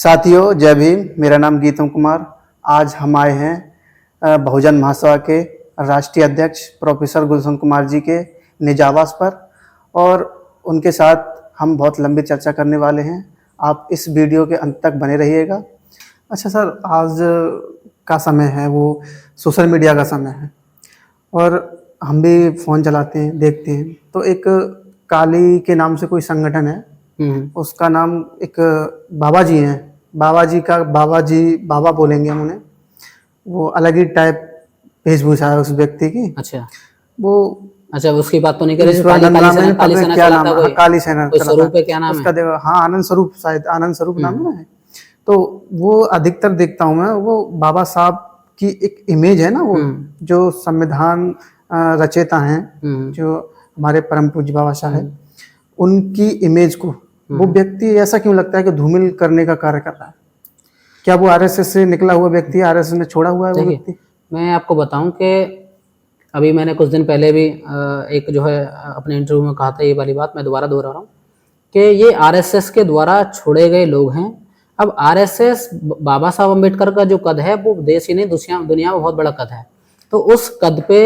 साथियों, जय भीम। मेरा नाम गीतम कुमार। आज हम आए हैं बहुजन महासभा के राष्ट्रीय अध्यक्ष प्रोफेसर गुलशन कुमार जी के निज आवास पर और उनके साथ हम बहुत लंबी चर्चा करने वाले हैं। आप इस वीडियो के अंत तक बने रहिएगा। अच्छा सर, आज का समय है वो सोशल मीडिया का समय है और हम भी फ़ोन चलाते हैं, देखते हैं तो एक काली के नाम से कोई संगठन है। उसका नाम एक बाबा जी हैं। बाबा बोलेंगे हम उन्हें। वो अलग ही टाइप वेशभूषा है उस व्यक्ति की। अच्छा वो अच्छा उसकी बात तो नहीं कर रहे ईश्वरानंद नाम है, काली सेना क्या चलाता नाम है है? काली सेना कोई चलाता स्वरूप है, क्या नाम उसका है? देखो, हाँ आनंद स्वरूप, शायद आनंद स्वरूप नाम है ना। तो वो अधिकतर देखता हूँ मैं, वो बाबा साहब की एक इमेज है ना, वो जो संविधान रचेता हैं, जो हमारे परम पूज्य बाबा साहब है, उनकी इमेज को वो व्यक्ति ऐसा क्यों लगता है कि धूमिल करने का कार्य कर रहा है? क्या वो आरएसएस से निकला हुआ व्यक्ति है? आरएसएस ने छोड़ा हुआ है वो व्यक्ति? मैं आपको बताऊं कि अभी मैंने कुछ दिन पहले भी एक जो है अपने इंटरव्यू में कहा था, ये वाली बात मैं दोबारा दोहरा रहा हूँ कि ये आरएसएस के द्वारा छोड़े गए लोग हैं। अब आरएसएस बाबा साहब अम्बेडकर का जो कद है वो देश ही नहीं दुनिया में बहुत बड़ा कद है। तो उस कद पे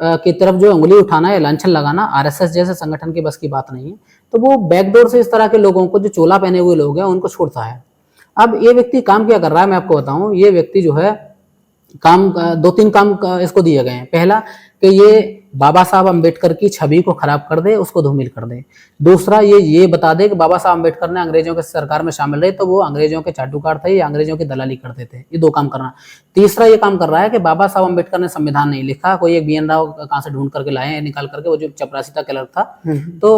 की तरफ जो उंगली उठाना या लांछन लगाना आरएसएस जैसे संगठन की बस की बात नहीं है। तो वो बैकडोर से इस तरह के लोगों को, जो चोला पहने हुए लोग हैं, उनको छोड़ता है। अब ये व्यक्ति काम क्या कर रहा है मैं आपको बताऊं। ये व्यक्ति जो है काम, दो तीन काम इसको दिए गए हैं। पहला कि ये बाबा साहब अम्बेडकर की छवि को खराब कर दे, उसको धूमिल कर दे। दूसरा ये बता दे कि बाबा साहब अम्बेडकर ने अंग्रेजों के सरकार में शामिल रहे तो वो अंग्रेजों के चाटुकार थे या अंग्रेजों की दलाली करते थे। ये दो काम करना। तीसरा ये काम कर रहा है कि बाबा साहब अम्बेडकर ने संविधान नहीं लिखा, कोई एक BN राव कहाँ से ढूंढ करके लाए हैं, निकाल करके, वो जो चपरासी था, क्लर्क था, तो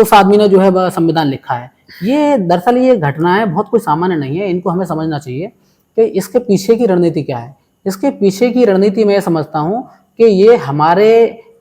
उस आदमी ने जो है संविधान लिखा है। ये दरअसल ये घटनाएं बहुत कोई सामान्य नहीं है, इनको हमें समझना चाहिए कि इसके पीछे की रणनीति क्या है। इसके पीछे की रणनीति मैं समझता हूं कि ये हमारे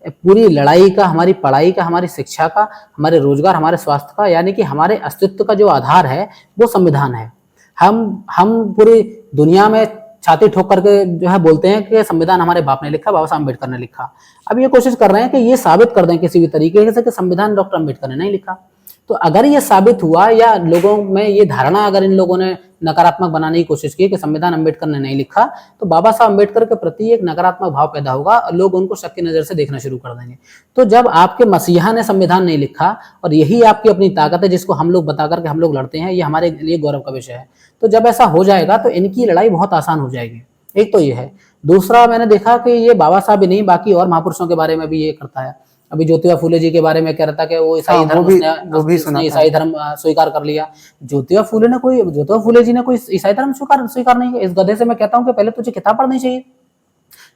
पूरी लड़ाई का, हमारी पढ़ाई का, हमारी शिक्षा का, हमारे रोजगार, हमारे स्वास्थ्य का, यानी कि हमारे अस्तित्व का जो आधार है वो संविधान है। हम पूरी दुनिया में छाती ठोक करके जो है बोलते हैं कि संविधान हमारे बाप ने लिखा, बाबा साहब अम्बेडकर ने लिखा। अब ये कोशिश कर रहे हैं कि ये साबित कर दें किसी भी तरीके से कि संविधान डॉक्टर अम्बेडकर ने नहीं लिखा। तो अगर ये साबित हुआ या लोगों में ये धारणा अगर इन लोगों ने नकारात्मक बनाने की कोशिश की कि संविधान अम्बेडकर ने नहीं लिखा, तो बाबा साहब अम्बेडकर के प्रति एक नकारात्मक भाव पैदा होगा और लोग उनको शक की नजर से देखना शुरू कर देंगे। तो जब आपके मसीहा ने संविधान नहीं लिखा और यही आपकी अपनी ताकत है जिसको हम लोग बता करके हम लोग लड़ते हैं, ये हमारे लिए गौरव का विषय है। तो जब ऐसा हो जाएगा तो इनकी लड़ाई बहुत आसान हो जाएगी। एक तो ये है। दूसरा, मैंने देखा कि ये बाबा साहब ही नहीं, बाकी और महापुरुषों के बारे में भी ये करता है। अभी ज्योतिबा फूले जी के बारे में कह रहा था कि वो ईसाई धर्म, ईसाई धर्म स्वीकार कर लिया। ज्योतिबा फूले जी ने कोई ईसाई धर्म स्वीकार नहीं किया। इस गधे से मैं कहता हूं कि पहले तुझे किताब पढ़नी चाहिए।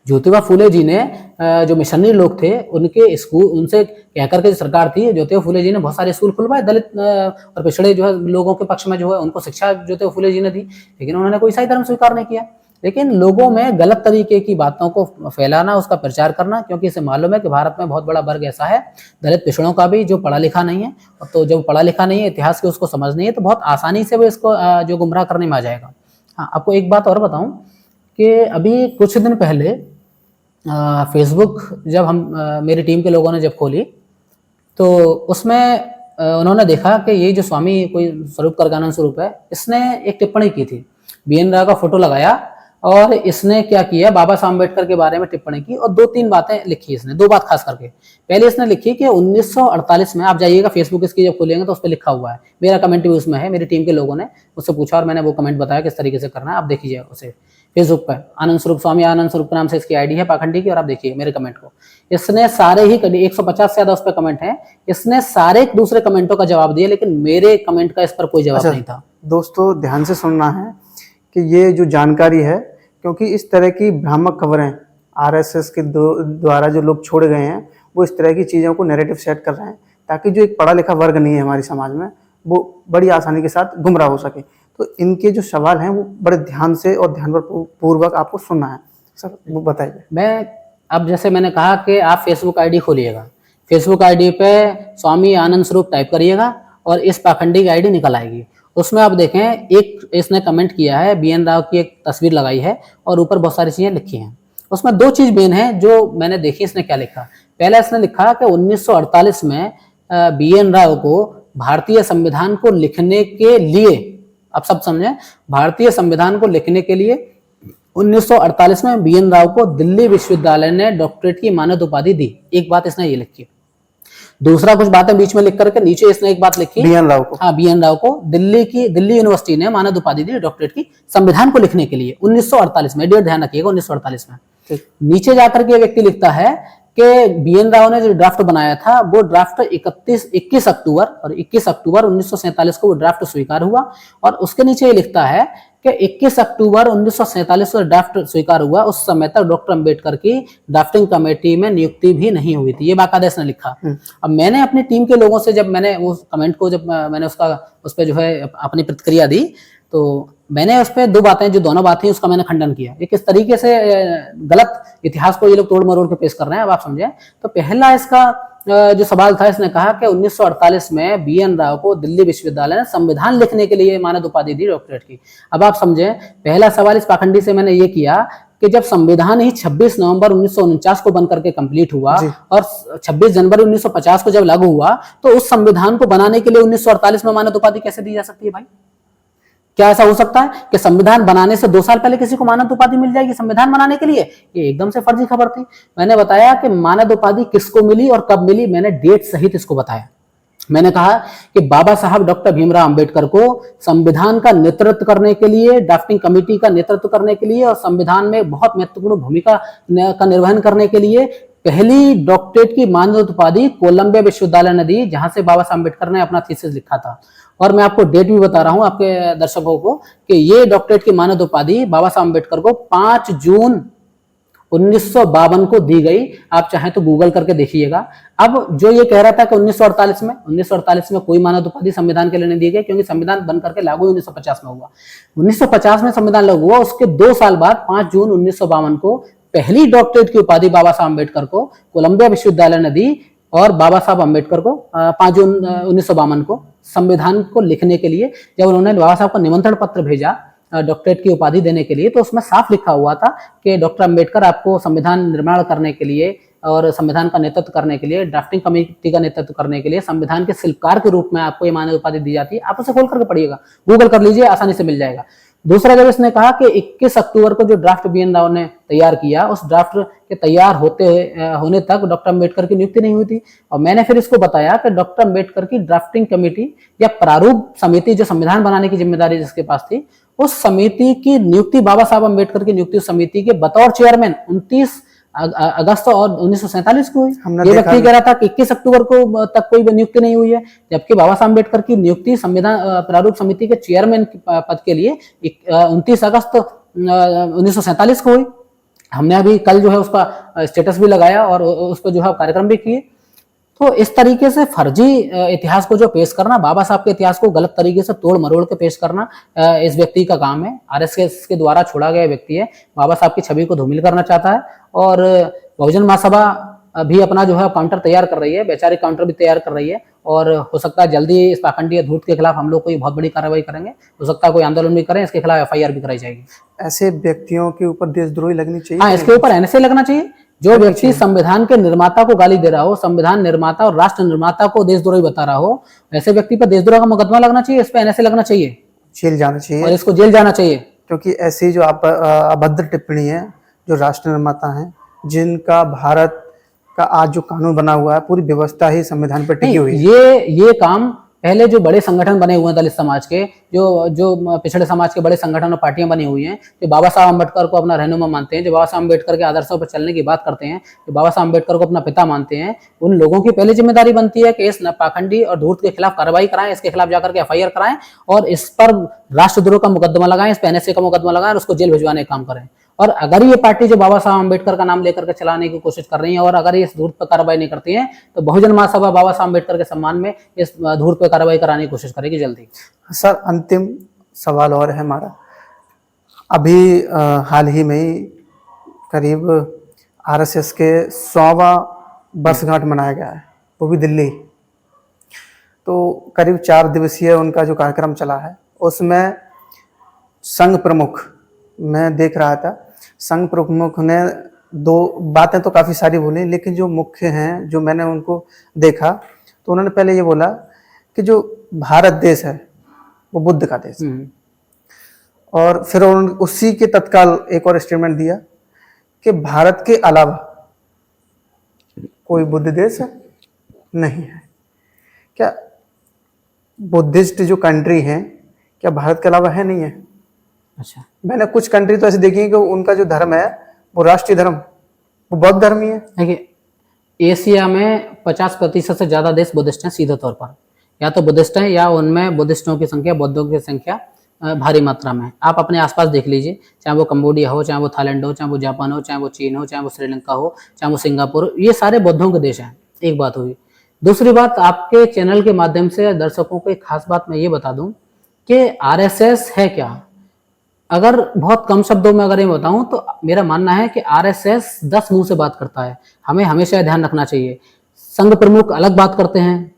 ज्योतिबा फूले जी ने जो मिशनरी लोग थे उनके स्कूल, उनसे कहकर के सरकार थी, ज्योतिबा फूले जी ने बहुत सारे स्कूल खुलवाए दलित और पिछड़े जो है लोगों के पक्ष में, जो है उनको शिक्षा ज्योतिबा फूले जी ने दी, लेकिन उन्होंने कोई ईसाई धर्म स्वीकार नहीं किया। लेकिन लोगों में गलत तरीके की बातों को फैलाना, उसका प्रचार करना, क्योंकि इसे मालूम है कि भारत में बहुत बड़ा वर्ग ऐसा है दलित पिछड़ों का भी जो पढ़ा लिखा नहीं है। तो जब पढ़ा लिखा नहीं है, इतिहास की उसको समझ नहीं है, तो बहुत आसानी से वो इसको जो गुमराह करने में आ जाएगा। हाँ, आपको एक बात और बताऊं कि अभी कुछ दिन पहले फेसबुक जब मेरी टीम के लोगों ने जब खोली तो उसमें उन्होंने देखा कि ये जो स्वामी कोई स्वरूप करगानंद स्वरूप है, इसने एक टिप्पणी की थी, BN राव का फोटो लगाया और इसने क्या किया, बाबा साहब अम्बेडकर के बारे में टिप्पणी की और दो तीन बातें लिखी इसने। दो बात खास करके, पहले इसने लिखी कि 1948 में, आप जाइएगा फेसबुक इसकी जब खोलेंगे तो उस पर लिखा हुआ है, मेरा कमेंट भी उसमें है, मेरी टीम के लोगों ने मुझसे पूछा और मैंने वो कमेंट बताया किस तरीके से करना है। आप देखिए उसे फेसबुक पर, आनंद स्वरूप, स्वामी आनंद स्वरूप के नाम से इसकी आईडी है पाखंडी की, और आप देखिए मेरे कमेंट को। इसने सारे ही 150 से ज्यादा उस पर कमेंट है, इसने सारे दूसरे कमेंटों का जवाब दिया, लेकिन मेरे कमेंट का इस पर कोई जवाब नहीं था। दोस्तों ध्यान से सुनना है कि ये जो जानकारी है, क्योंकि इस तरह की भ्रामक खबरें आरएसएस के द्वारा जो लोग छोड़े गए हैं, वो इस तरह की चीज़ों को नैरेटिव सेट कर रहे हैं ताकि जो एक पढ़ा लिखा वर्ग नहीं है हमारे समाज में, वो बड़ी आसानी के साथ गुमराह हो सके। तो इनके जो सवाल हैं वो बड़े ध्यान से और ध्यानपूर्वक आपको सुनना है। सर वो बताइए। मैं अब जैसे मैंने कहा कि आप फेसबुक आईडी खोलिएगा, फेसबुक आईडी पे स्वामी आनंद स्वरूप टाइप करिएगा और इस पाखंडी की आईडी निकल आएगी। उसमें आप देखें, एक इसने कमेंट किया है, BN राव की एक तस्वीर लगाई है और ऊपर बहुत सारी चीजें लिखी हैं। उसमें दो चीज मेन है जो मैंने देखी। इसने क्या लिखा, पहले इसने लिखा कि 1948 में BN राव को भारतीय संविधान को लिखने के लिए आप सब समझें, भारतीय संविधान को लिखने के लिए 1948 में BN राव को दिल्ली विश्वविद्यालय ने डॉक्टरेट की मानद उपाधि दी। एक बात इसने ये लिखी। दूसरा कुछ बातें बीच में लिख करके नीचे इसने एक बात लिखी, BN राव को, हाँ BN राव को दिल्ली यूनिवर्सिटी ने मानद उपाधि दी डॉक्टरेट की संविधान को लिखने के लिए 1948 में। डेट ध्यान रखिएगा, 1948 में। नीचे जाकर के व्यक्ति लिखता है कि BN राव ने जो ड्राफ्ट बनाया था वो ड्राफ्ट 21 अक्टूबर 1947 को वो ड्राफ्ट स्वीकार हुआ। और उसके नीचे ये लिखता है कि 21 अक्टूबर 1947 को ड्राफ्ट स्वीकार हुआ, उस समय तक डॉक्टर अंबेडकर की ड्राफ्टिंग कमेटी में नियुक्ति भी नहीं हुई थी। ये बाकायदा इसने लिखा। अब मैंने अपनी टीम के लोगों से जब मैंने उस कमेंट को जब मैंने उस पर जो है अपनी प्रतिक्रिया दी, तो मैंने उस पर जो दोनों बातें उसका मैंने खंडन किया। ये किस तरीके से गलत इतिहास को ये लोग तोड़ मरोड़ के पेश कर रहे हैं, अब आप समझें। तो पहला इसका जो सवाल था, इसने कहा कि 1948 में BN राव को दिल्ली विश्वविद्यालय ने संविधान लिखने के लिए मानद उपाधि दी डॉक्टरेट की। अब आप समझें, पहला सवाल इस पाखंडी से मैंने ये किया कि जब संविधान ही 26 नवंबर 1949 को बनकर के कंप्लीट हुआ और 26 जनवरी 1950 को जब लागू हुआ, तो उस संविधान को बनाने के लिए 1948 में मानद उपाधि कैसे दी जा सकती है भाई? क्या ऐसा हो सकता है कि संविधान बनाने से 2 साल पहले किसी को मानद उपाधि मिल जाएगी संविधान बनाने के लिए? ये एकदम से फर्जी खबर थी। मैंने बताया कि मानद उपाधि किसको मिली और कब मिली, मैंने डेट सहित इसको बताया। मैंने कहा कि बाबा साहब डॉक्टर भीमराव अंबेडकर को संविधान का नेतृत्व करने के लिए, ड्राफ्टिंग कमेटी का नेतृत्व करने के लिए और संविधान में बहुत महत्वपूर्ण भूमिका का निर्वहन करने के लिए पहली डॉक्टरेट की मानद उपाधि कोलंबिया विश्वविद्यालय ने दी, जहां से बाबा साहब अंबेडकर ने अपना थीसिस लिखा था। और मैं आपको डेट भी बता रहा हूं आपके दर्शकों को कि ये डॉक्टरेट की मानद उपाधि बाबा साहब अंबेडकर को 5 जून 1952 को दी गई। आप चाहें तो गूगल करके देखिएगा। अब जो ये कह रहा था कि 1948 में कोई मानद उपाधि संविधान के लिए नहीं दी गई, क्योंकि संविधान बन करके लागू 1950 में हुआ। 1950 में संविधान लागू हुआ, उसके 2 साल बाद 5 जून 1952 को पहली डॉक्टरेट की उपाधि बाबा साहब अंबेडकर को कोलंबिया विश्वविद्यालय ने दी। और बाबा साहब अंबेडकर को 5 जून 1952 को संविधान को लिखने के लिए जब उन्होंने बाबा साहब को निमंत्रण पत्र भेजा डॉक्टरेट की उपाधि देने के लिए, तो उसमें साफ लिखा हुआ था कि डॉक्टर अंबेडकर आपको संविधान निर्माण करने के लिए और संविधान का नेतृत्व करने के लिए, ड्राफ्टिंग कमेटी का नेतृत्व करने के लिए संविधान के शिल्पकार के रूप में आपको ये मानद उपाधि दी जाती है। आप उसे खोल करके पढ़िएगा, गूगल कर लीजिए, आसानी से मिल जाएगा। दूसरा, जब इसने कहा कि 21 अक्टूबर को जो ड्राफ्ट BN राव ने तैयार किया, उस ड्राफ्ट के तैयार होने तक डॉक्टर अंबेडकर की नियुक्ति नहीं हुई थी। और मैंने फिर इसको बताया कि डॉक्टर अंबेडकर की ड्राफ्टिंग कमेटी या प्रारूप समिति, जो संविधान बनाने की जिम्मेदारी जिसके पास थी, उस समिति की नियुक्ति बाबा साहब अंबेडकर की नियुक्ति उस समिति के बतौर चेयरमैन 29 अगस्त और 1947 को हुई। ये व्यक्ति कह रहा था कि 21 अक्टूबर को तक कोई नियुक्ति नहीं हुई है, जबकि बाबा साहब अंबेडकर की नियुक्ति संविधान प्रारूप समिति के चेयरमैन पद के लिए 29 अगस्त 1947 को हुई। हमने अभी कल जो है उसका स्टेटस भी लगाया और उस पर जो है कार्यक्रम भी किए। तो इस तरीके से फर्जी इतिहास को जो पेश करना, बाबा साहब के इतिहास को गलत तरीके से तोड़ मरोड़ के पेश करना इस व्यक्ति का काम है। RSS के द्वारा छोड़ा गया व्यक्ति है, बाबा साहब की छवि को धूमिल करना चाहता है। और बहुजन महासभा भी अपना जो है काउंटर तैयार कर रही है, वैचारिक काउंटर भी तैयार कर रही है। और हो सकता है जल्दी इस पाखंडी धूर्त के खिलाफ हम लोग कोई बहुत बड़ी कार्रवाई करेंगे, हो सकता है कोई आंदोलन भी करें, इसके खिलाफ FIR भी कराई जाएगी। ऐसे व्यक्तियों के ऊपर देशद्रोही लगनी चाहिए। हाँ, इसके ऊपर NSA लगना चाहिए। जो व्यक्ति संविधान के निर्माता को गाली दे रहा हो, संविधान निर्माता और राष्ट्र निर्माता को देशद्रोही बता रहा हो, ऐसे व्यक्ति पर देशद्रोह का मुकदमा लगना चाहिए, इस पर NSA लगना चाहिए, जेल जाना चाहिए और इसको जेल जाना चाहिए। क्योंकि ऐसी जो अभद्र टिप्पणी है, जो राष्ट्र निर्माता हैं, जिनका भारत का आज जो कानून बना हुआ है, पूरी व्यवस्था ही संविधान पर टिकी हुई है। ये काम पहले जो बड़े संगठन बने हुए हैं दलित समाज के, जो पिछड़े समाज के बड़े संगठन और पार्टियां बनी हुई हैं, जो बाबा साहब अम्बेडकर को अपना रहनुमा मानते हैं, जो बाबा साहब अम्बेडकर के आदर्शों पर चलने की बात करते हैं, जो बाबा साहब अम्बेडकर को अपना पिता मानते हैं, उन लोगों की पहली जिम्मेदारी बनती है कि इस पाखंडी और धूर्त के खिलाफ कार्रवाई कराएं, इसके खिलाफ जाकर के FIR कराएं और इस पर राष्ट्रद्रोह का मुकदमा लगाएं, इस पर NSA का मुकदमा लगाएं और उसको जेल भिजवाने का काम करें। और अगर ये पार्टी जो बाबा साहब अम्बेडकर का नाम लेकर के चलाने की कोशिश कर रही है और अगर ये इस धूर्त पर कार्रवाई नहीं करती है, तो बहुजन महासभा बाबा साहब अम्बेडकर के सम्मान में इस धूर्त पर कार्रवाई कराने की कोशिश करेगी जल्दी। सर, अंतिम सवाल और है हमारा। अभी हाल ही में ही करीब RSS के 100वां वर्षगांठ मनाया गया है, वो भी दिल्ली। तो करीब 4 दिवसीय उनका जो कार्यक्रम चला है, उसमें संघ प्रमुख, मैं देख रहा था, संघ प्रमुख ने 2 बातें तो काफ़ी सारी बोली, लेकिन जो मुख्य हैं, जो मैंने उनको देखा, तो उन्होंने पहले ये बोला कि जो भारत देश है वो बुद्ध का देश है। और फिर उसी के तत्काल एक और स्टेटमेंट दिया कि भारत के अलावा कोई बुद्ध देश नहीं है। क्या बुद्धिस्ट जो कंट्री है क्या भारत के अलावा है? नहीं है। अच्छा, मैंने कुछ कंट्री तो ऐसे देखी है कि उनका जो धर्म है वो राष्ट्रीय धर्म वो बौद्ध धर्म ही है। देखिए एशिया में 50% से ज़्यादा देश बुद्धिस्ट हैं सीधे तौर पर, या तो बुद्धिस्ट हैं या उनमें बुद्धिस्टों की संख्या, बौद्धों की संख्या भारी मात्रा में है। आप अपने आसपास देख लीजिए, चाहे वो कंबोडिया हो, चाहे वो थाईलैंड हो, चाहे वो जापान हो, चाहे वो चीन हो, चाहे वो श्रीलंका हो, चाहे वो सिंगापुर, ये सारे बौद्धों के देश हैं। एक बात हुई। दूसरी बात, आपके चैनल के माध्यम से दर्शकों को एक खास बात मैं ये बता दूं कि आरएसएस है क्या। अगर बहुत कम शब्दों में अगर ये बताऊं तो मेरा मानना है कि आरएसएस 10 मुंह से बात करता है। हमें हमेशा ध्यान रखना चाहिए, संघ प्रमुख अलग बात करते हैं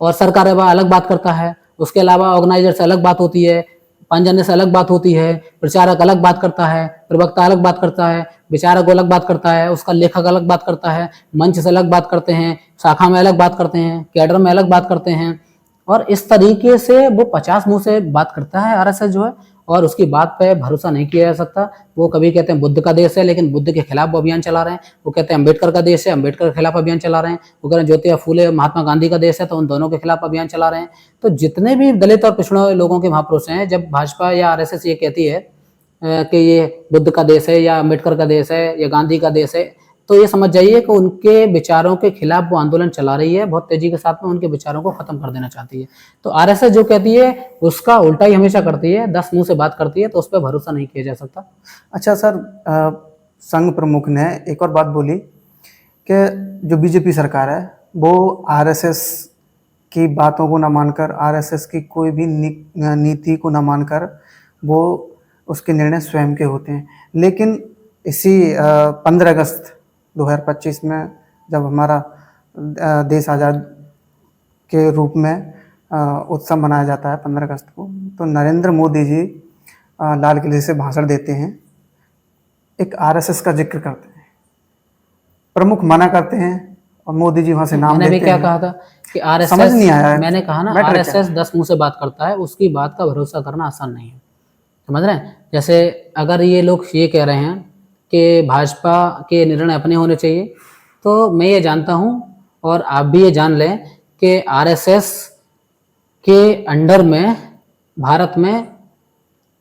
और सरकार अलग बात करता है, उसके अलावा ऑर्गेनाइजर से अलग बात होती है, पंजने से अलग बात होती है, प्रचारक अलग बात करता है, प्रवक्ता अलग बात करता है, विचारक अलग बात करता है, उसका लेखक अलग बात करता है, मंच से अलग बात करते हैं, शाखा में अलग बात करते हैं, कैडर में अलग बात करते हैं, और इस तरीके से वो 50 मुंह से बात करता है आरएसएस जो है, और उसकी बात पे भरोसा नहीं किया जा सकता। वो कभी कहते हैं बुद्ध का देश है, लेकिन बुद्ध के खिलाफ वो अभियान चला रहे हैं। वो कहते हैं अम्बेडकर का देश है, अम्बेडकर के खिलाफ अभियान चला रहे हैं। वो कह रहे हैं ज्योतिबा फूले महात्मा गांधी का देश है, तो उन दोनों के खिलाफ अभियान चला रहे हैं। तो जितने भी दलित और पिछड़े हुए लोगों के महापुरुष हैं, जब भाजपा या आरएसएस ये कहती है कि ये बुद्ध का देश है या अम्बेडकर का देश है या गांधी का देश है, तो ये समझ जाइए कि उनके विचारों के खिलाफ वो आंदोलन चला रही है, बहुत तेजी के साथ में उनके विचारों को खत्म कर देना चाहती है। तो आरएसएस जो कहती है उसका उल्टा ही हमेशा करती है, 10 मुंह से बात करती है, तो उस पर भरोसा नहीं किया जा सकता। अच्छा सर, संघ प्रमुख ने एक और बात बोली कि जो बीजेपी सरकार है वो आरएसएस की बातों को न मानकर, आरएसएस की कोई भी नीति को न मानकर वो उसके निर्णय स्वयं के होते हैं। लेकिन इसी 15 अगस्त 2025 में जब हमारा देश आज़ाद के रूप में उत्सव मनाया जाता है 15 अगस्त को, तो नरेंद्र मोदी जी लाल किले से भाषण देते हैं, एक आरएसएस का जिक्र करते हैं, प्रमुख मना करते हैं और मोदी जी वहाँ से नाम लेते हैं। मैंने भी क्या कहा था कि आरएसएस, समझ नहीं आया। मैंने कहा ना आरएसएस 10 मुंह से बात करता है, उसकी बात का भरोसा करना आसान नहीं है, समझ रहे हैं। जैसे अगर ये लोग ये कह रहे हैं कि भाजपा के निर्णय अपने होने चाहिए, तो मैं ये जानता हूं और आप भी ये जान लें कि आरएसएस के अंडर में भारत में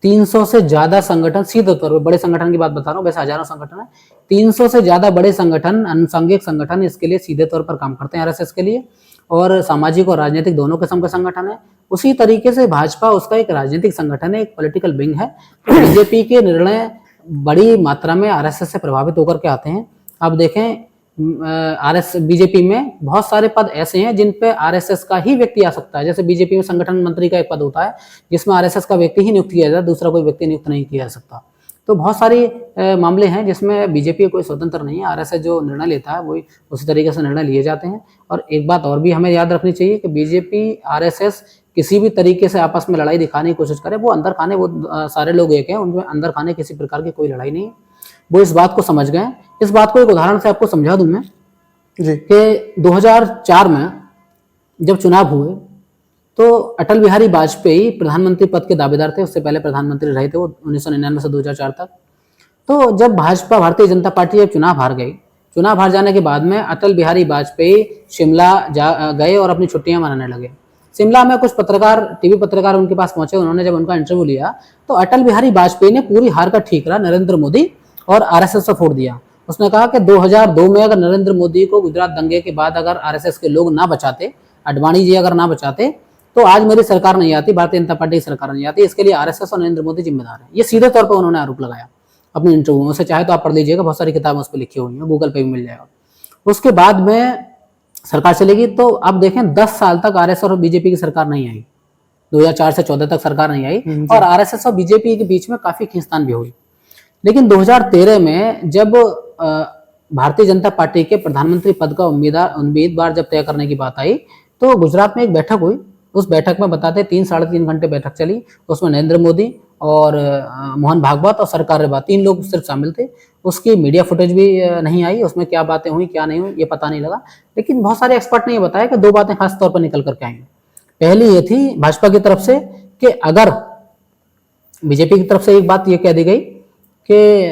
300 से ज़्यादा संगठन, सीधे तौर पर बड़े संगठन की बात बता रहा हूँ, वैसे हजारों संगठन है, 300 से ज़्यादा बड़े संगठन, अनुषंगिक संगठन इसके लिए सीधे तौर पर काम करते हैं आरएसएस के लिए, और सामाजिक और राजनीतिक दोनों किस्म के संगठन है। उसी तरीके से भाजपा उसका एक राजनीतिक संगठन है, एक पॉलिटिकल विंग है। तो बीजेपी के निर्णय बड़ी मात्रा में आरएसएस से प्रभावित होकर के आते हैं। आप देखें बीजेपी में बहुत सारे पद ऐसे हैं जिन पे आरएसएस का ही व्यक्ति आ सकता है। जैसे बीजेपी में संगठन मंत्री का एक पद होता है जिसमें आरएसएस का व्यक्ति ही नियुक्त किया जाता है, दूसरा कोई व्यक्ति नियुक्त नहीं किया जा सकता। तो बहुत सारी मामले हैं जिसमें बीजेपी कोई स्वतंत्र नहीं है, आरएसएस जो निर्णय लेता है वही उसी तरीके से निर्णय लिए जाते हैं। और एक बात और भी हमें याद रखनी चाहिए कि बीजेपी आरएसएस किसी भी तरीके से आपस में लड़ाई दिखाने की कोशिश करे, वो अंदर खाने, वो सारे लोग एक हैं, उनमें अंदर खाने किसी प्रकार की कोई लड़ाई नहीं है, वो इस बात को समझ गए। इस बात को एक उदाहरण से आपको समझा दूं मैं जी कि 2004 में जब चुनाव हुए तो अटल बिहारी वाजपेयी प्रधानमंत्री पद के दावेदार थे, उससे पहले प्रधानमंत्री रहे थे वो 1999 से 2004 तक। तो जब भाजपा, भारतीय जनता पार्टी जब चुनाव हार गई, चुनाव हार जाने के बाद में अटल बिहारी वाजपेयी शिमला गए और अपनी छुट्टियां मनाने लगे। शिमला में कुछ पत्रकार, टीवी पत्रकार उनके पास पहुंचे, उन्होंने जब उनका इंटरव्यू लिया तो अटल बिहारी वाजपेयी ने पूरी हार का ठीकरा नरेंद्र मोदी और आरएसएस से फोड़ दिया। उसने कहा कि 2002 में अगर नरेंद्र मोदी को गुजरात दंगे के बाद अगर आरएसएस के लोग ना बचाते, अडवाणी जी अगर ना बचाते, तो आज मेरी सरकार नहीं आती, भारतीय जनता पार्टी की सरकार नहीं आती। इसके लिए आरएसएस और नरेंद्र मोदी जिम्मेदार है। ये सीधे तौर पर उन्होंने आरोप लगाया अपने इंटरव्यू में। उसे चाहे तो आप पढ़ लीजिएगा, बहुत सारी किताबें उस पर लिखी हुई हैं, गूगल पे भी मिल जाएगा। उसके बाद में सरकार चलेगी, तो अब देखें 10 साल तक आरएसएस और बीजेपी की सरकार नहीं आई, 2004 से 14 तक सरकार नहीं आई, और आरएसएस और बीजेपी के बीच में काफी खींचतान भी हुई। लेकिन 2013 में जब भारतीय जनता पार्टी के प्रधानमंत्री पद का उम्मीदवार जब तय करने की बात आई, तो गुजरात में एक बैठक हुई। उस बैठक में बताते 3-3.5 घंटे बैठक चली। उसमें नरेंद्र मोदी और मोहन भागवत और सरकार रेबा, 3 लोग सिर्फ शामिल थे। उसकी मीडिया फुटेज भी नहीं आई, उसमें क्या बातें हुई क्या नहीं हुई ये पता नहीं लगा। लेकिन बहुत सारे एक्सपर्ट ने ये बताया कि 2 बातें खास तौर पर निकल करके आई। पहली ये थी भाजपा की तरफ से कि अगर बीजेपी की तरफ से एक बात ये कह दी गई कि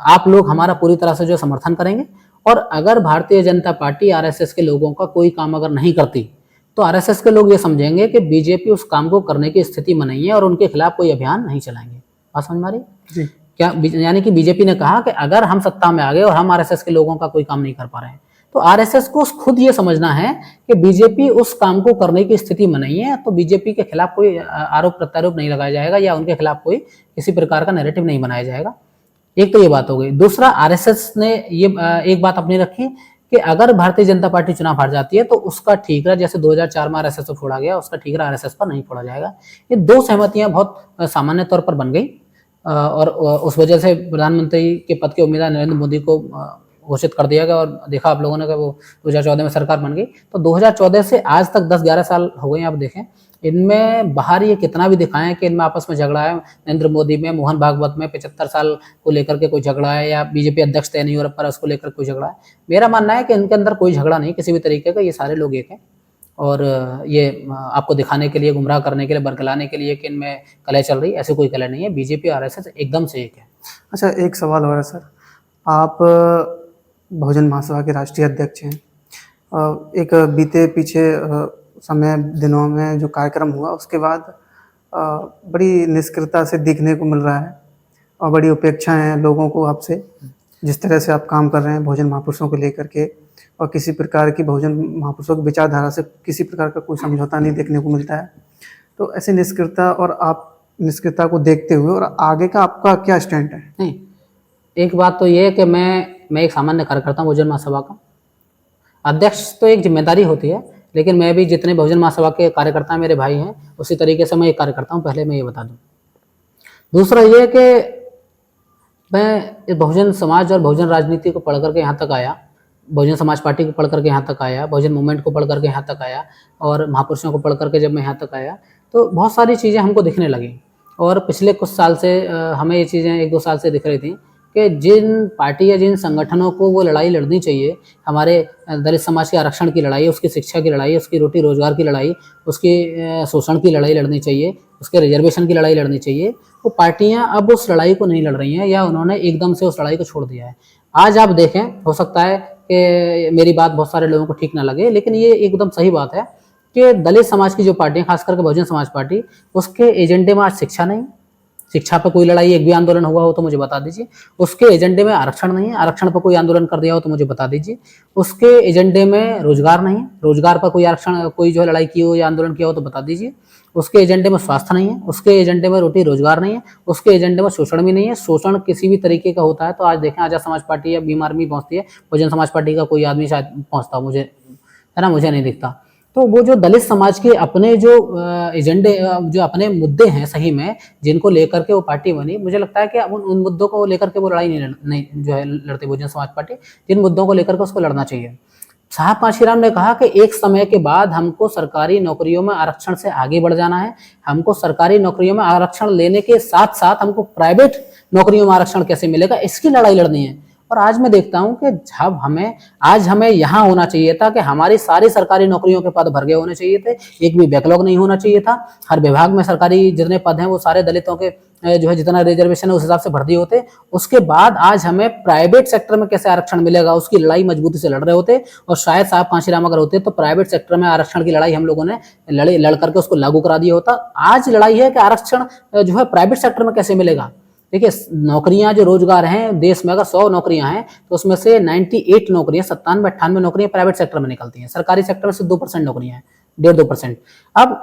आप लोग हमारा पूरी तरह से जो समर्थन करेंगे, और अगर भारतीय जनता पार्टी आरएसएस के लोगों का कोई काम अगर नहीं करती तो आरएसएस के लोग ये समझेंगे कि बीजेपी उस काम को करने की स्थिति में नहीं है और उनके खिलाफ कोई अभियान नहीं चलाएंगे। बात समझ में आ रही? जी। क्या यानी कि बीजेपी ने कहा कि अगर हम सत्ता में आ गए और हम आरएसएस के लोगों का कोई काम नहीं कर पा रहे हैं, तो आरएसएस को खुद ये समझना है कि बीजेपी उस काम को करने की स्थिति में नहीं है, तो बीजेपी के खिलाफ कोई आरोप प्रत्यारोप नहीं लगाया जाएगा या उनके खिलाफ कोई किसी प्रकार का नैरेटिव नहीं बनाया जाएगा। एक तो ये बात हो गई। दूसरा, आरएसएस ने ये एक बात अपनी रखी कि अगर भारतीय जनता पार्टी चुनाव हार जाती है तो उसका ठीकरा, जैसे 2004 में आरएसएस को फोड़ा गया, उसका ठीकरा आरएसएस पर नहीं फोड़ा जाएगा। ये दो सहमतियां बहुत सामान्य तौर पर बन गई और उस वजह से प्रधानमंत्री के पद के उम्मीदवार नरेंद्र मोदी को घोषित कर दिया गया और देखा आप लोगों ने कि वो 2014 में सरकार बन गई। तो 2014 से आज तक 10-11 साल हो गए हैं। आप देखें, इनमें बाहर ये कितना भी दिखाएं कि इनमें आपस में झगड़ा है, नरेंद्र मोदी में, मोहन भागवत में 75 साल को लेकर के कोई झगड़ा है, या बीजेपी अध्यक्ष तय नहीं हो रहा पर उसको लेकर कोई झगड़ा है। मेरा मानना है कि इनके अंदर कोई झगड़ा नहीं किसी भी तरीके का, ये सारे लोग एक हैं और ये आपको दिखाने के लिए, गुमराह करने के लिए, बरगलाने के लिए कि इनमें कलह चल रही है, ऐसे कोई कलह नहीं है। बीजेपी और आरएसएस एकदम से एक है। अच्छा, एक सवाल और है सर, आप बहुजन महासभा के राष्ट्रीय अध्यक्ष हैं। एक बीते पीछे समय दिनों में जो कार्यक्रम हुआ उसके बाद बड़ी निष्क्रियता से दिखने को मिल रहा है और बड़ी उपेक्षा है लोगों को आपसे, जिस तरह से आप काम कर रहे हैं बहुजन महापुरुषों को लेकर के, और किसी प्रकार की बहुजन महापुरुषों की विचारधारा से किसी प्रकार का कोई समझौता नहीं देखने को मिलता है। तो ऐसी निष्क्रियता और आप निष्क्रियता को देखते हुए और आगे का आपका क्या स्टैंड है? नहीं, एक बात तो ये है कि मैं एक सामान्य कार्यकर्ता हूँ बहुजन महासभा का। अध्यक्ष तो एक जिम्मेदारी होती है, लेकिन मैं भी जितने बहुजन महासभा के कार्यकर्ता मेरे भाई हैं उसी तरीके से मैं एक कार्यकर्ता हूँ, पहले मैं ये बता दूँ। दूसरा ये कि मैं बहुजन समाज और बहुजन राजनीति को पढ़ करके यहाँ तक आया, बहुजन समाज पार्टी को पढ़ करके यहाँ तक आया, बहुजन मूवमेंट को पढ़ करके यहाँ तक आया, और महापुरुषों को पढ़ करके जब मैं यहाँ तक आया तो बहुत सारी चीज़ें हमको दिखने लगी। और पिछले कुछ साल से हमें ये चीज़ें 1-2 साल से दिख रही थी कि जिन पार्टी या जिन संगठनों को वो लड़ाई लड़नी चाहिए, हमारे दलित समाज के आरक्षण की लड़ाई, उसकी शिक्षा की लड़ाई, उसकी रोटी रोजगार की लड़ाई, उसकी शोषण की लड़ाई लड़नी चाहिए, उसके रिजर्वेशन की लड़ाई लड़नी चाहिए, वो पार्टियां अब उस लड़ाई को नहीं लड़ रही हैं या उन्होंने एकदम से उस लड़ाई को छोड़ दिया है। आज आप देखें, हो सकता है कि मेरी बात बहुत सारे लोगों को ठीक ना लगे, लेकिन ये एकदम सही बात है कि दलित समाज की जो पार्टियां, खास करके बहुजन समाज पार्टी, उसके एजेंडे में आज शिक्षा नहीं, शिक्षा पर कोई लड़ाई, एक भी आंदोलन हुआ हो तो मुझे बता दीजिए। उसके एजेंडे में आरक्षण नहीं है, आरक्षण पर कोई आंदोलन कर दिया हो तो मुझे बता दीजिए। उसके एजेंडे में रोजगार नहीं है, रोजगार पर कोई आरक्षण, कोई जो लड़ाई की हो या आंदोलन किया हो तो बता दीजिए। उसके एजेंडे में स्वास्थ्य नहीं है, उसके एजेंडे में रोटी रोजगार नहीं है, उसके एजेंडे में शोषण भी नहीं है। शोषण किसी भी तरीके का होता है तो आज देखें, आजाद समाज पार्टी या भीम आर्मी पहुंचती है, बहुजन समाज पार्टी का कोई आदमी शायद पहुंचता हो, मुझे है ना, मुझे नहीं दिखता। तो वो जो दलित समाज के अपने जो एजेंडे, जो अपने मुद्दे हैं सही में, जिनको लेकर के वो पार्टी बनी, मुझे लगता है कि अब उन मुद्दों को लेकर के वो लड़ाई नहीं जो है लड़ती बहुजन समाज पार्टी। जिन मुद्दों को लेकर के उसको लड़ना चाहिए। साहब कांशीराम ने कहा कि एक समय के बाद हमको सरकारी नौकरियों में आरक्षण से आगे बढ़ जाना है, हमको सरकारी नौकरियों में आरक्षण लेने के साथ साथ हमको प्राइवेट नौकरियों में आरक्षण कैसे मिलेगा, इसकी लड़ाई लड़नी है। और आज मैं देखता हूं कि जब हमें यहाँ होना चाहिए था कि हमारी सारी सरकारी नौकरियों के पद भर गए होने चाहिए थे, एक भी बैकलॉग नहीं होना चाहिए था। हर विभाग में सरकारी जितने पद हैं वो सारे दलितों के जो है जितना रिजर्वेशन है उस हिसाब से भर दिए होते। उसके बाद आज हमें प्राइवेट सेक्टर में कैसे आरक्षण मिलेगा उसकी लड़ाई मजबूती से लड़ रहे होते। और शायद साहब कांशीराम अगर होते तो प्राइवेट सेक्टर में आरक्षण की लड़ाई हम लोगों ने लड़ करके उसको लागू करा दिया होता। आज लड़ाई है कि आरक्षण जो है प्राइवेट सेक्टर में कैसे मिलेगा। देखिए, नौकरियां जो रोजगार हैं देश में, अगर 100 नौकरियां हैं तो उसमें से 98 नौकरियां, 97-98 नौकरियां प्राइवेट सेक्टर में निकलती हैं। सरकारी सेक्टर में से 2% नौकरियां हैं, 1.5-2%। अब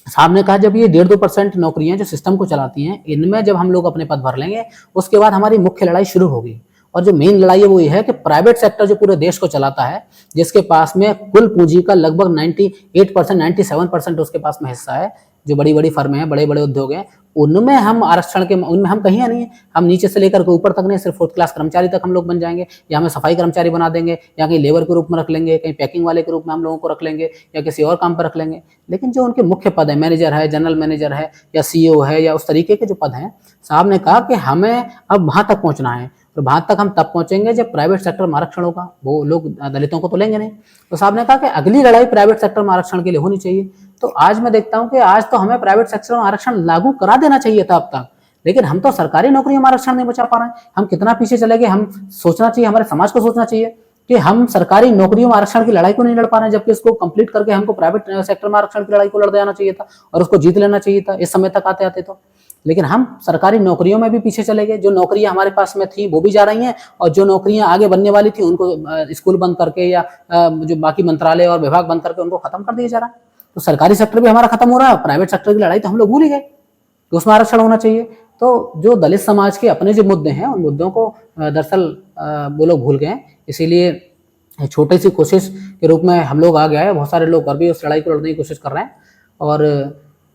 साहब ने कहा जब ये 1.5-2% नौकरियां जो सिस्टम को चलाती हैं, इनमें जब हम लोग अपने पद भर लेंगे उसके बाद हमारी मुख्य लड़ाई शुरू होगी। और जो मेन लड़ाई है वो ये है कि प्राइवेट सेक्टर जो पूरे देश को चलाता है, जिसके पास में कुल पूंजी का लगभग 98%, 97% उसके पास में हिस्सा है, जो बड़ी बड़ी फर्में हैं, बड़े बड़े उद्योग हैं, उनमें हम आरक्षण के उनमें हम कहीं नहीं है। हम नीचे से लेकर के ऊपर तक नहीं, सिर्फ 4th क्लास कर्मचारी तक हम लोग बन जाएंगे, या हमें सफाई कर्मचारी बना देंगे, या कहीं लेबर के रूप में रख लेंगे, कहीं पैकिंग वाले के रूप में हम लोगों को रख लेंगे, या किसी और काम पर रख लेंगे। लेकिन जो उनके मुख्य पद है, मैनेजर है, जनरल मैनेजर है, या सीईओ है, या उस तरीके के जो पद हैं, साहब ने कहा कि हमें अब वहां तक पहुंचना है। तो वहां तक हम तब पहुंचेंगे जब प्राइवेट सेक्टर में आरक्षण होगा। वो लोग दलितों को तो लेंगे नहीं। तो साहब ने कहा कि अगली लड़ाई प्राइवेट सेक्टर में आरक्षण के लिए होनी चाहिए। तो आज मैं देखता हूं कि आज तो हमें प्राइवेट सेक्टर में आरक्षण लागू करा देना चाहिए था अब तक, लेकिन हम तो सरकारी नौकरियों में आरक्षण नहीं बचा पा रहे हैं। हम कितना पीछे चले गए। हम सोचना चाहिए, हमारे समाज को सोचना चाहिए कि हम सरकारी नौकरियों में आरक्षण की लड़ाई को नहीं लड़ पा रहे हैं, जबकि इसको कंप्लीट करके हमको प्राइवेट सेक्टर में आरक्षण की लड़ाई को लड़ जाना चाहिए था और उसको जीत लेना चाहिए था इस समय तक आते आते तो। लेकिन हम सरकारी नौकरियों में भी पीछे चले गए। जो नौकरियां हमारे पास में थी वो भी जा रही हैं, और जो नौकरियां आगे बनने वाली थी उनको स्कूल बंद करके या जो बाकी मंत्रालय और विभाग बंद करके उनको खत्म कर दिया जा रहा है। तो सरकारी सेक्टर भी हमारा खत्म हो रहा है, प्राइवेट सेक्टर की लड़ाई तो हम लोग भूल ही गए कि उसमें आरक्षण होना चाहिए। तो जो दलित समाज के अपने जो मुद्दे हैं उन मुद्दों को दरअसल वो लोग भूल गए हैं। इसीलिए छोटी सी कोशिश के रूप में हम लोग आ गया है, बहुत सारे लोग और भी उस लड़ाई को लड़ने की कोशिश कर रहे हैं, और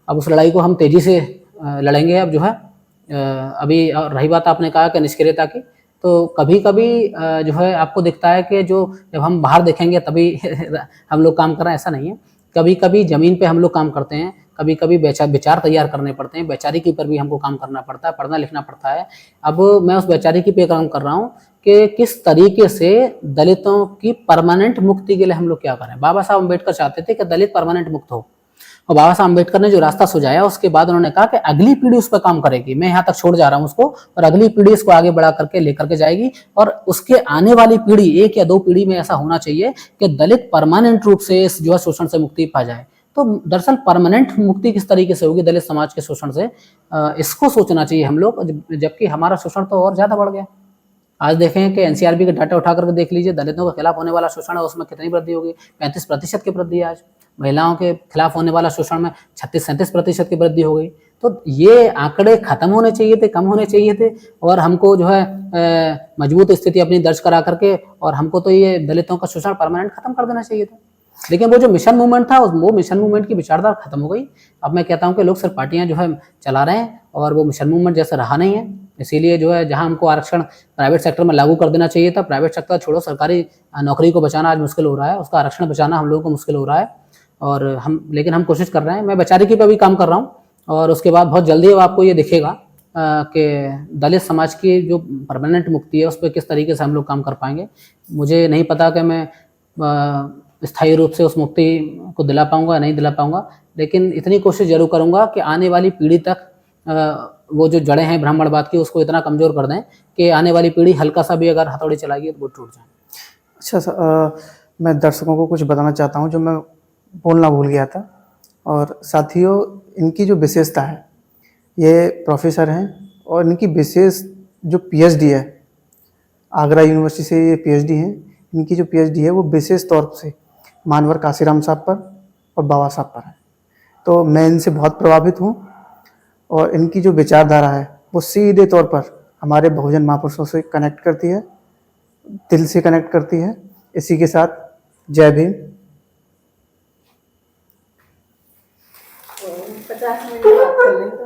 अब उस लड़ाई को हम तेजी से लड़ेंगे। अब जो है अभी रही बात आपने कहा कि निष्क्रियता की, तो कभी कभी जो है आपको दिखता है कि जो जब हम बाहर देखेंगे तभी हम लोग काम कर रहे हैं, ऐसा नहीं है। कभी कभी जमीन पे हम लोग काम करते हैं, कभी कभी विचार तैयार करने पड़ते हैं, वैचारिकी पर भी हमको काम करना पड़ता है, पढ़ना लिखना पड़ता है। अब मैं उस वैचारिकी पे काम कर रहा हूँ कि किस तरीके से दलितों की परमानेंट मुक्ति के लिए हम लोग क्या करें। बाबा साहब अम्बेडकर चाहते थे कि दलित परमानेंट मुक्त हो, और बाबा साहब अम्बेडकर ने जो रास्ता सुझाया उसके बाद उन्होंने कहा कि अगली पीढ़ी उस पर काम करेगी। मैं यहाँ तक छोड़ जा रहा हूँ उसको, और अगली पीढ़ी इसको आगे बढ़ा करके लेकर के जाएगी, और उसके आने वाली पीढ़ी, 1 या 2 पीढ़ी में ऐसा होना चाहिए कि दलित परमानेंट रूप से इस जो है शोषण से मुक्ति पा जाए। तो दरअसल परमानेंट मुक्ति किस तरीके से होगी दलित समाज के शोषण से, इसको सोचना चाहिए हम लोग, जबकि हमारा शोषण तो और ज्यादा बढ़ गया। आज देखें कि एनसीआरबी का डाटा उठा करके देख लीजिए, दलितों के खिलाफ होने वाला शोषण है उसमें कितनी वृद्धि होगी, 35% की वृद्धि है आज। महिलाओं के खिलाफ होने वाला शोषण में 36-37% की वृद्धि हो गई। तो ये आंकड़े खत्म होने चाहिए थे, कम होने चाहिए थे, और हमको जो है मजबूत स्थिति अपनी दर्ज करा करके, और हमको तो ये दलितों का शोषण परमानेंट खत्म कर देना चाहिए था। लेकिन वो जो मिशन मूवमेंट था, वो मिशन मूवमेंट की विचारधारा खत्म हो गई। अब मैं कहता हूँ कि लोग सिर्फ पार्टियां जो है चला रहे हैं, और वो मिशन मूवमेंट जैसा रहा नहीं है। इसीलिए जो है जहां हमको आरक्षण प्राइवेट सेक्टर में लागू कर देना चाहिए था, प्राइवेट सेक्टर छोड़ो, सरकारी नौकरी को बचाना आज मुश्किल हो रहा है, उसका आरक्षण बचाना हम लोगों को मुश्किल हो रहा है। और लेकिन हम कोशिश कर रहे हैं। मैं वैचारिकी पर भी काम कर रहा हूँ, और उसके बाद बहुत जल्दी अब आपको ये दिखेगा कि दलित समाज की जो परमानेंट मुक्ति है उस पर किस तरीके से हम लोग काम कर पाएंगे। मुझे नहीं पता कि मैं स्थायी रूप से उस मुक्ति को दिला पाऊंगा या नहीं दिला पाऊंगा, लेकिन इतनी कोशिश जरूर करूंगा कि आने वाली पीढ़ी तक वो जो जड़ें हैं ब्राह्मणवाद की उसको इतना कमजोर कर दें कि आने वाली पीढ़ी हल्का सा भी अगर हथौड़ी चलाएगी तो वो टूट जाए। अच्छा मैं दर्शकों को कुछ बताना चाहता हूँ जो मैं बोलना भूल गया था। और साथियों, इनकी जो विशेषता है, ये प्रोफेसर हैं, और इनकी विशेष जो पीएचडी है, आगरा यूनिवर्सिटी से ये पीएचडी हैं। इनकी जो पीएचडी है वो विशेष तौर से मानवर काशीराम साहब पर और बाबा साहब पर है। तो मैं इनसे बहुत प्रभावित हूँ, और इनकी जो विचारधारा है वो सीधे तौर पर हमारे बहुजन महापुरुषों से कनेक्ट करती है, दिल से कनेक्ट करती है। इसी के साथ जय भीम। 50 मिनट बात कर लें तो